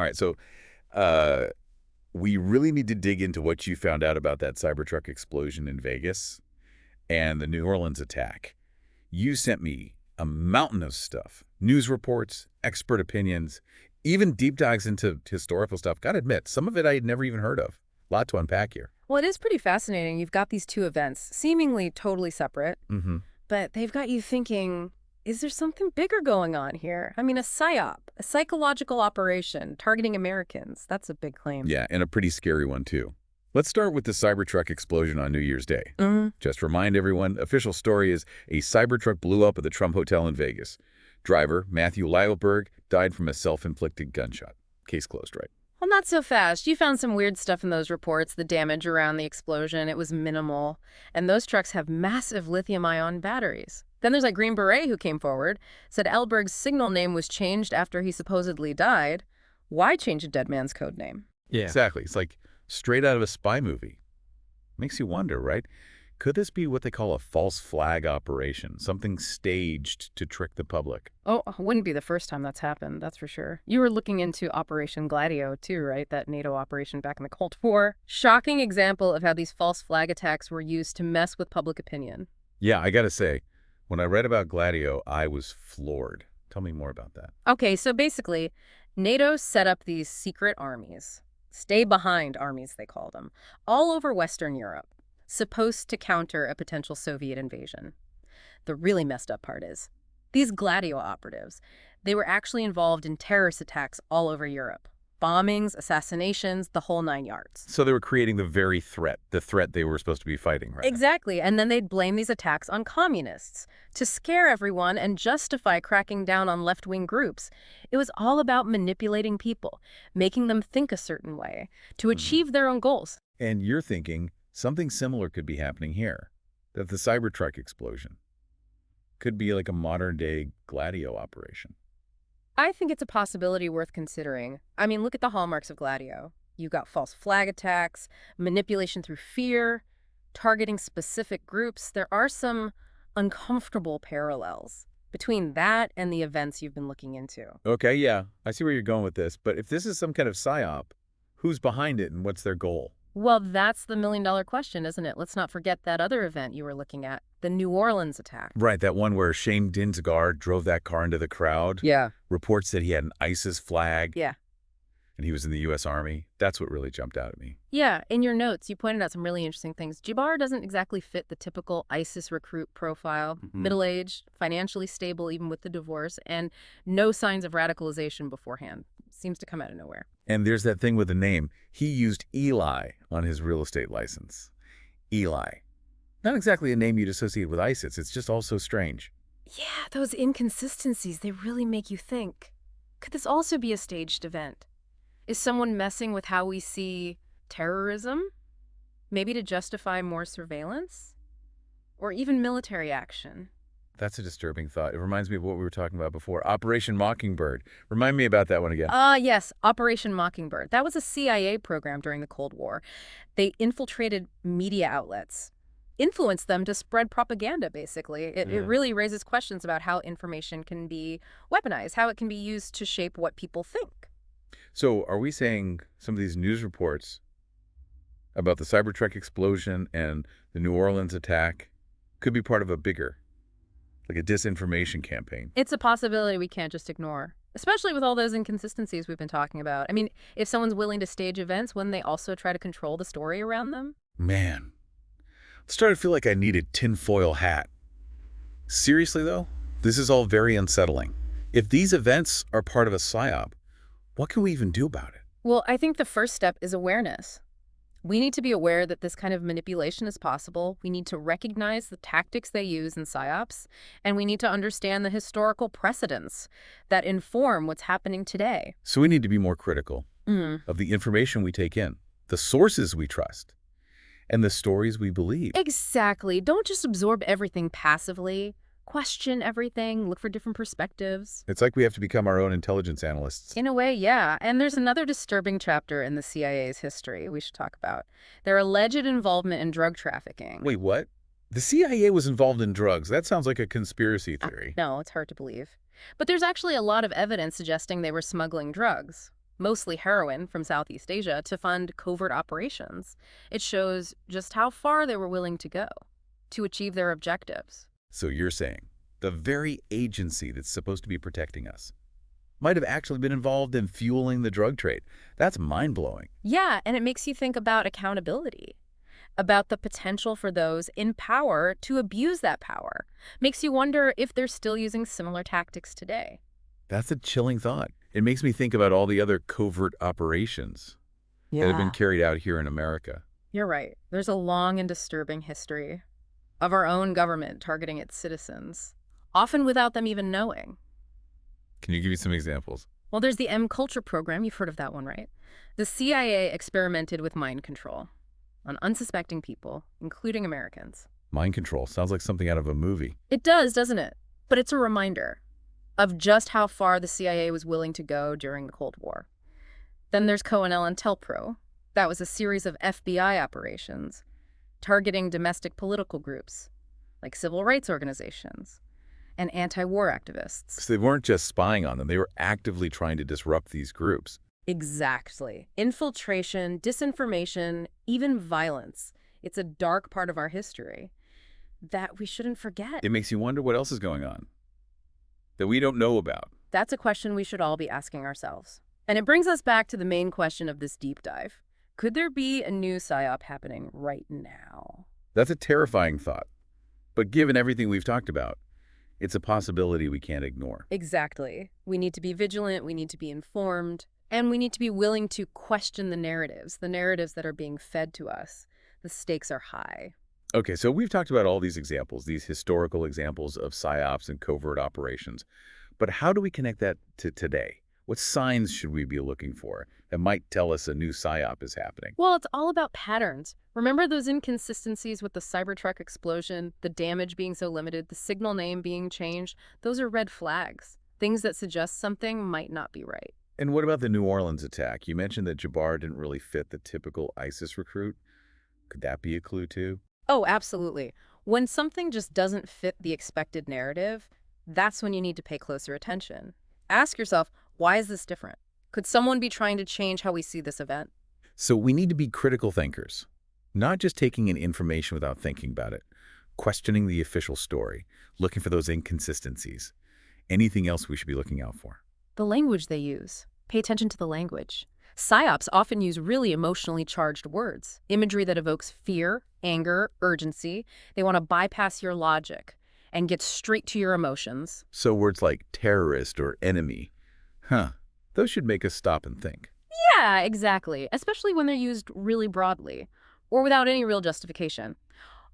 right, so uh, we really need to dig into what you found out about that Cybertruck explosion in Vegas and the New Orleans attack. You sent me a mountain of stuff, news reports, expert opinions, even deep dives into historical stuff. Gotta admit, some of it I had never even heard of. A lot to unpack here. Well, it is pretty fascinating. You've got these two events, seemingly totally separate, but they've got you thinking, is there something bigger going on here? I mean, a PSYOP, a psychological operation targeting Americans. That's a big claim. Yeah, and a pretty scary one, too. Let's start with the Cybertruck explosion on New Year's Day. Just remind everyone, official story is a Cybertruck blew up at the Trump Hotel in Vegas. Driver, Matthew Lyleberg, died from a self-inflicted gunshot. Case closed, right? Well, not so fast. You found some weird stuff in those reports, the damage around the explosion. It was minimal. And those trucks have massive lithium-ion batteries. Then there's that Green Beret who came forward, said Elberg's signal name was changed after he supposedly died. Why change a dead man's code name? Yeah. Exactly. It's like straight out of a spy movie. Makes you wonder, right? Could this be what they call a false flag operation, something staged to trick the public? Oh, it wouldn't be the first time that's happened, that's for sure. You were looking into Operation Gladio, too, right? That NATO operation back in the Cold War. Shocking example of how these false flag attacks were used to mess with public opinion. Yeah, I gotta say, when I read about Gladio, I was floored. Tell me more about that. Okay, so basically, NATO set up these secret armies. Stay-behind armies, they call them, all over Western Europe, supposed to counter a potential Soviet invasion. The really messed up part is, these Gladio operatives, they were actually involved in terrorist attacks all over Europe. Bombings, assassinations, the whole 9 yards. So they were creating the very threat, the threat they were supposed to be fighting, right? Exactly, and then they'd blame these attacks on communists to scare everyone and justify cracking down on left-wing groups. It was all about manipulating people, making them think a certain way, to achieve their own goals. And you're thinking something similar could be happening here, that the Cybertruck explosion could be like a modern-day Gladio operation. I think it's a possibility worth considering. I mean, look at the hallmarks of Gladio. You got false flag attacks, manipulation through fear, targeting specific groups. There are some uncomfortable parallels between that and the events you've been looking into. Okay, yeah, I see where you're going with this, but if this is some kind of psyop, who's behind it and what's their goal? Well, that's the million-dollar question, isn't it? Let's not forget that other event you were looking at, the New Orleans attack. Right, that one where Shane Dinsgard drove that car into the crowd. Yeah. Reports said he had an ISIS flag. Yeah. And he was in the U.S. Army. That's what really jumped out at me. Yeah, in your notes, you pointed out some really interesting things. Jabbar doesn't exactly fit the typical ISIS recruit profile. Middle-aged, financially stable even with the divorce, and no signs of radicalization beforehand. Seems to come out of nowhere. And there's that thing with the name. He used Eli on his real estate license. Eli. Not exactly a name you'd associate with ISIS. It's just all so strange. Yeah, those inconsistencies, they really make you think. Could this also be a staged event? Is someone messing with how we see terrorism? Maybe to justify more surveillance? Or even military action? That's a disturbing thought. It reminds me of what we were talking about before. Operation Mockingbird. Remind me about that one again. Yes, Operation Mockingbird. That was a CIA program during the Cold War. They infiltrated media outlets, influenced them to spread propaganda, basically. It really raises questions about how information can be weaponized, how it can be used to shape what people think. So are we saying some of these news reports about the Cybertruck explosion and the New Orleans attack could be part of a bigger, like a disinformation campaign? It's a possibility we can't just ignore, especially with all those inconsistencies we've been talking about. I mean, if someone's willing to stage events, wouldn't they also try to control the story around them? Man, I'm starting to feel like I need a tinfoil hat. Seriously, though, this is all very unsettling. If these events are part of a psyop, what can we even do about it? Well, I think the first step is awareness. We need to be aware that this kind of manipulation is possible. We need to recognize the tactics they use in psyops, and we need to understand the historical precedents that inform what's happening today. So we need to be more critical of the information we take in, the sources we trust, and the stories we believe. Exactly. Don't just absorb everything passively. Question everything, look for different perspectives. It's like we have to become our own intelligence analysts. In a way, yeah. And there's another disturbing chapter in the CIA's history we should talk about. Their alleged involvement in drug trafficking. Wait, what? The CIA was involved in drugs. That sounds like a conspiracy theory. No, it's hard to believe. But there's actually a lot of evidence suggesting they were smuggling drugs. mostly heroin from Southeast Asia, to fund covert operations. It shows just how far they were willing to go to achieve their objectives. So you're saying the very agency that's supposed to be protecting us might have actually been involved in fueling the drug trade. That's mind-blowing. Yeah, and it makes you think about accountability, about the potential for those in power to abuse that power. Makes you wonder if they're still using similar tactics today. That's a chilling thought. It makes me think about all the other covert operations that have been carried out here in America. You're right. There's a long and disturbing history of our own government targeting its citizens, often without them even knowing. Can you give me some examples? Well, there's the M-Culture program. You've heard of that one, right? The CIA experimented with mind control on unsuspecting people, including Americans. Mind control sounds like something out of a movie. It does, doesn't it? But it's a reminder of just how far the CIA was willing to go during the Cold War. Then there's Cointelpro. That was a series of FBI operations targeting domestic political groups, like civil rights organizations and anti-war activists. So they weren't just spying on them, they were actively trying to disrupt these groups. Exactly. Infiltration, disinformation, even violence. It's a dark part of our history that we shouldn't forget. It makes you wonder what else is going on that we don't know about. That's a question we should all be asking ourselves. And it brings us back to the main question of this deep dive. Could there be a new PSYOP happening right now? That's a terrifying thought. But given everything we've talked about, it's a possibility we can't ignore. Exactly. We need to be vigilant, we need to be informed, and we need to be willing to question the narratives that are being fed to us. The stakes are high. Okay, so we've talked about all these examples, these historical examples of psyops and covert operations. But how do we connect that to today? What signs should we be looking for that might tell us a new psyop is happening? Well, it's all about patterns. Remember those inconsistencies with the Cybertruck explosion, the damage being so limited, the signal name being changed? Those are red flags, things that suggest something might not be right. And what about the New Orleans attack? You mentioned that Jabbar didn't really fit the typical ISIS recruit. Could that be a clue too? Oh, absolutely. When something just doesn't fit the expected narrative, that's when you need to pay closer attention. Ask yourself, why is this different? Could someone be trying to change how we see this event? So we need to be critical thinkers, not just taking in information without thinking about it, questioning the official story, looking for those inconsistencies. Anything else we should be looking out for? The language they use. Pay attention to the language. PSYOPs often use really emotionally charged words, imagery that evokes fear, anger, urgency. They want to bypass your logic and get straight to your emotions. So words like terrorist or enemy, those should make us stop and think. Yeah, exactly, especially when they're used really broadly or without any real justification.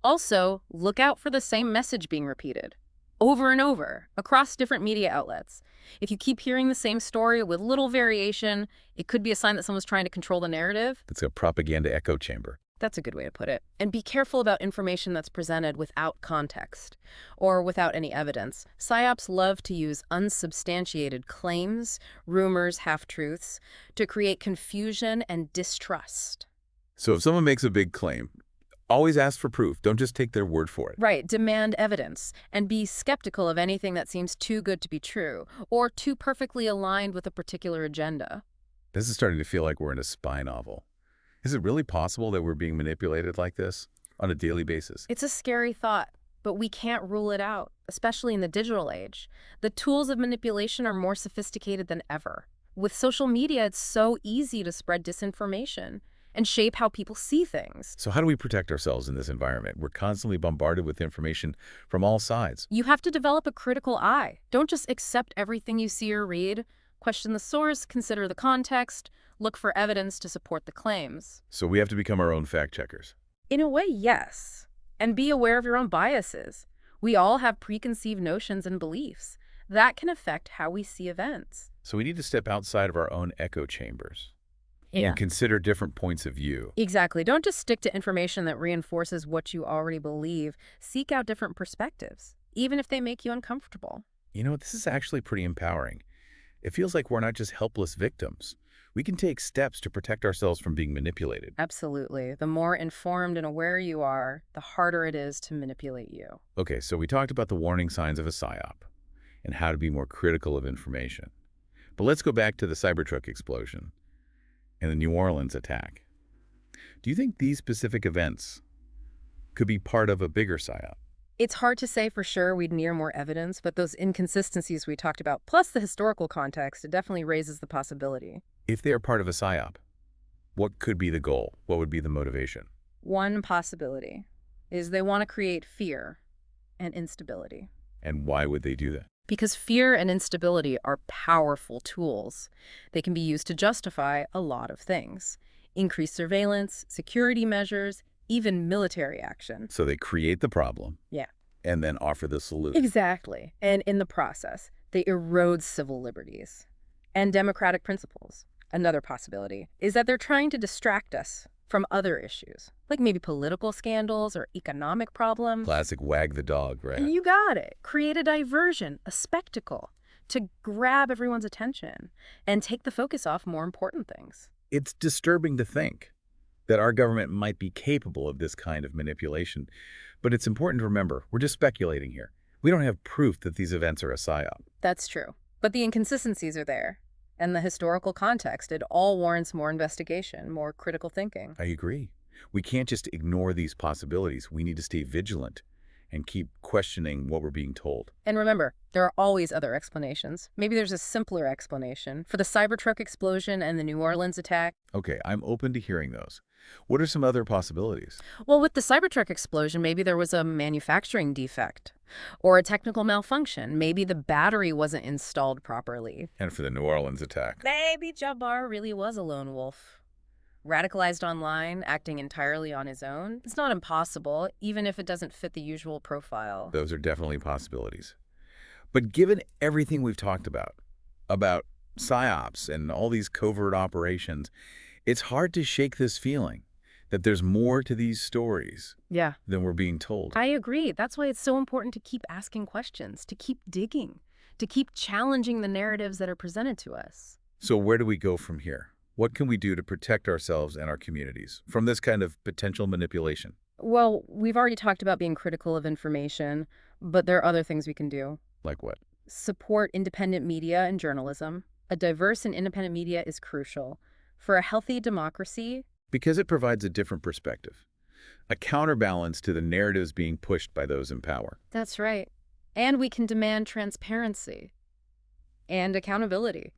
Also, look out for the same message being repeated over and over across different media outlets. If you keep hearing the same story with little variation, it could be a sign that someone's trying to control the narrative. It's a propaganda echo chamber. That's a good way to put it. And be careful about information that's presented without context or without any evidence. PSYOPs love to use unsubstantiated claims, rumors, half-truths to create confusion and distrust. So if someone makes a big claim, always ask for proof. Don't just take their word for it. Right. Demand evidence and be skeptical of anything that seems too good to be true or too perfectly aligned with a particular agenda. This is starting to feel like we're in a spy novel. Is it really possible that we're being manipulated like this on a daily basis? It's a scary thought, but we can't rule it out, especially in the digital age. The tools of manipulation are more sophisticated than ever. With social media, it's so easy to spread disinformation and shape how people see things. So how do we protect ourselves in this environment? We're constantly bombarded with information from all sides. You have to develop a critical eye. Don't just accept everything you see or read. Question the source, consider the context, look for evidence to support the claims. So we have to become our own fact checkers. In a way, yes. And be aware of your own biases. We all have preconceived notions and beliefs. That can affect how we see events. So we need to step outside of our own echo chambers. And consider different points of view. Exactly. Don't just stick to information that reinforces what you already believe. Seek out different perspectives, even if they make you uncomfortable. You know, this is actually pretty empowering. It feels like we're not just helpless victims. We can take steps to protect ourselves from being manipulated. Absolutely. The more informed and aware you are, the harder it is to manipulate you. Okay, so we talked about the warning signs of a PSYOP and how to be more critical of information. But let's go back to the Cybertruck explosion and the New Orleans attack. Do you think these specific events could be part of a bigger psyop? It's hard to say for sure. We'd need more evidence, but those inconsistencies we talked about, plus the historical context, it definitely raises the possibility. If they are part of a psyop, what could be the goal? What would be the motivation? One possibility is they want to create fear and instability. And why would they do that? Because fear and instability are powerful tools. They can be used to justify a lot of things. Increased surveillance, security measures, even military action. So they create the problem. Yeah. And then offer the solution. Exactly. And in the process, they erode civil liberties and democratic principles. Another possibility is that they're trying to distract us from other issues, like maybe political scandals or economic problems. Classic wag the dog, right? And you got it. Create a diversion, a spectacle, to grab everyone's attention and take the focus off more important things. It's disturbing to think that our government might be capable of this kind of manipulation. But it's important to remember, we're just speculating here. We don't have proof that these events are a psyop. That's true. But the inconsistencies are there. And the historical context, it all warrants more investigation, more critical thinking. I agree. We can't just ignore these possibilities. We need to stay vigilant and keep questioning what we're being told. And remember, there are always other explanations. Maybe there's a simpler explanation for the Cybertruck explosion and the New Orleans attack. Okay, I'm open to hearing those. What are some other possibilities? Well, with the Cybertruck explosion, maybe there was a manufacturing defect or a technical malfunction. Maybe the battery wasn't installed properly. And for the New Orleans attack? Maybe Jabbar really was a lone wolf. Radicalized online, acting entirely on his own. It's not impossible, even if it doesn't fit the usual profile. Those are definitely possibilities. But given everything we've talked about psyops and all these covert operations, it's hard to shake this feeling that there's more to these stories than we're being told. I agree. That's why it's so important to keep asking questions, to keep digging, to keep challenging the narratives that are presented to us. So where do we go from here? What can we do to protect ourselves and our communities from this kind of potential manipulation? Well, we've already talked about being critical of information, but there are other things we can do. Like what? Support independent media and journalism. A diverse and independent media is crucial for a healthy democracy. Because it provides a different perspective, a counterbalance to the narratives being pushed by those in power. That's right. And we can demand transparency and accountability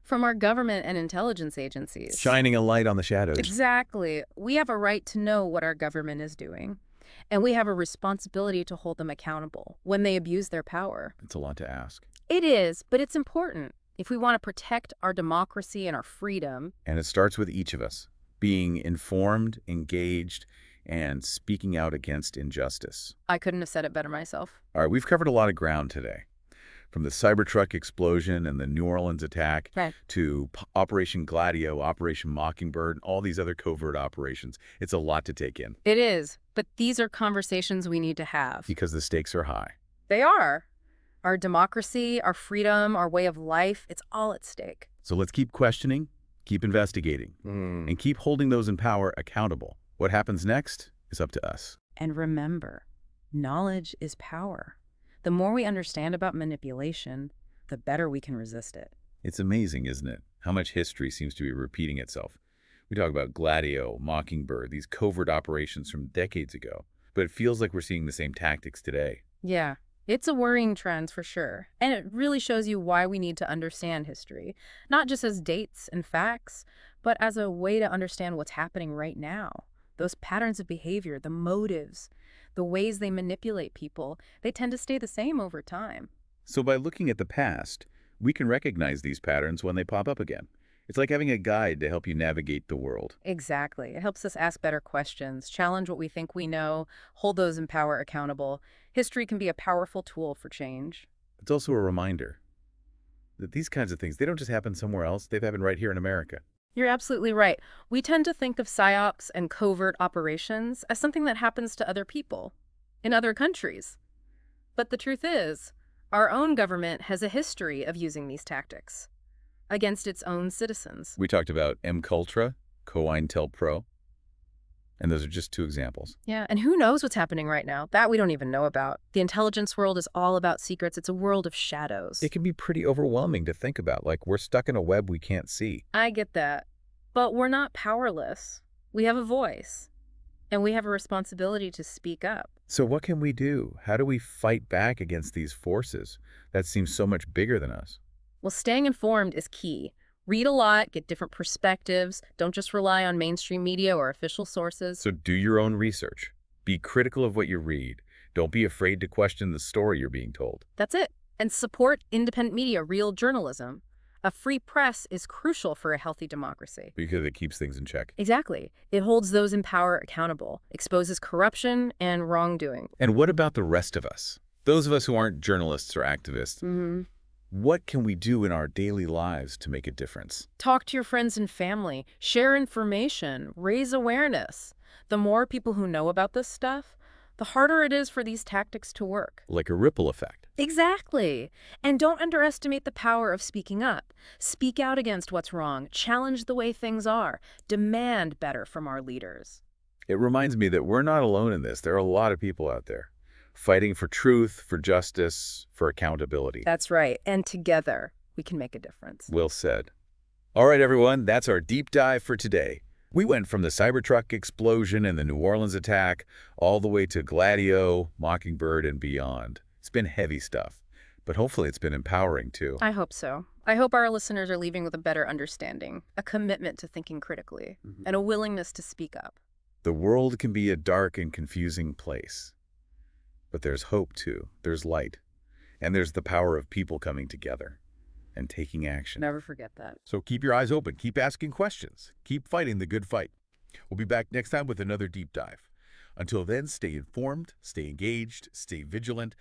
from our government and intelligence agencies. Shining a light on the shadows. Exactly. We have a right to know what our government is doing, and we have a responsibility to hold them accountable when they abuse their power. It's a lot to ask. It is, but it's important if we want to protect our democracy and our freedom. And it starts with each of us being informed, engaged, and speaking out against injustice. I couldn't have said it better myself. All right, we've covered a lot of ground today. From the Cybertruck explosion and the New Orleans attack to Operation Gladio, Operation Mockingbird, and all these other covert operations. It's a lot to take in. It is, but these are conversations we need to have. Because the stakes are high. They are. Our democracy, our freedom, our way of life, it's all at stake. So let's keep questioning, keep investigating, and keep holding those in power accountable. What happens next is up to us. And remember, knowledge is power. The more we understand about manipulation, the better we can resist it. It's amazing, isn't it? How much history seems to be repeating itself. We talk about Gladio, Mockingbird, these covert operations from decades ago, but it feels like we're seeing the same tactics today. Yeah, it's a worrying trend for sure. And it really shows you why we need to understand history, not just as dates and facts, but as a way to understand what's happening right now. Those patterns of behavior, the motives, the ways they manipulate people, they tend to stay the same over time. So by looking at the past, we can recognize these patterns when they pop up again. It's like having a guide to help you navigate the world. Exactly. It helps us ask better questions, challenge what we think we know, hold those in power accountable. History can be a powerful tool for change. It's also a reminder that these kinds of things, they don't just happen somewhere else. They've happened right here in America. You're absolutely right. We tend to think of psyops and covert operations as something that happens to other people in other countries. But the truth is, our own government has a history of using these tactics against its own citizens. We talked about Cointelpro, And those are just two examples. Yeah, and who knows what's happening right now? That we don't even know about. The intelligence world is all about secrets. It's a world of shadows. It can be pretty overwhelming to think about, like we're stuck in a web we can't see. I get that. But we're not powerless. We have a voice. And we have a responsibility to speak up. So what can we do? How do we fight back against these forces that seem so much bigger than us? Well, staying informed is key. Read a lot, get different perspectives. Don't just rely on mainstream media or official sources. So do your own research. Be critical of what you read. Don't be afraid to question the story you're being told. That's it. And support independent media, real journalism. A free press is crucial for a healthy democracy. Because it keeps things in check. Exactly. It holds those in power accountable, exposes corruption and wrongdoing. And what about the rest of us? Those of us who aren't journalists or activists. What can we do in our daily lives to make a difference? Talk to your friends and family. Share information. Raise awareness. The more people who know about this stuff, the harder it is for these tactics to work. Like a ripple effect. Exactly. And don't underestimate the power of speaking up. Speak out against what's wrong. Challenge the way things are. Demand better from our leaders. It reminds me that we're not alone in this. There are a lot of people out there fighting for truth, for justice, for accountability. That's right. And together, we can make a difference. Well said. All right, everyone, that's our deep dive for today. We went from the Cybertruck explosion and the New Orleans attack all the way to Gladio, Mockingbird, and beyond. It's been heavy stuff, but hopefully it's been empowering too. I hope so. I hope our listeners are leaving with a better understanding, a commitment to thinking critically, and a willingness to speak up. The world can be a dark and confusing place, but there's hope too. There's light, and there's the power of people coming together and taking action. Never forget that. So keep your eyes open, keep asking questions, keep fighting the good fight. We'll be back next time with another deep dive. Until then, stay informed, stay engaged, stay vigilant.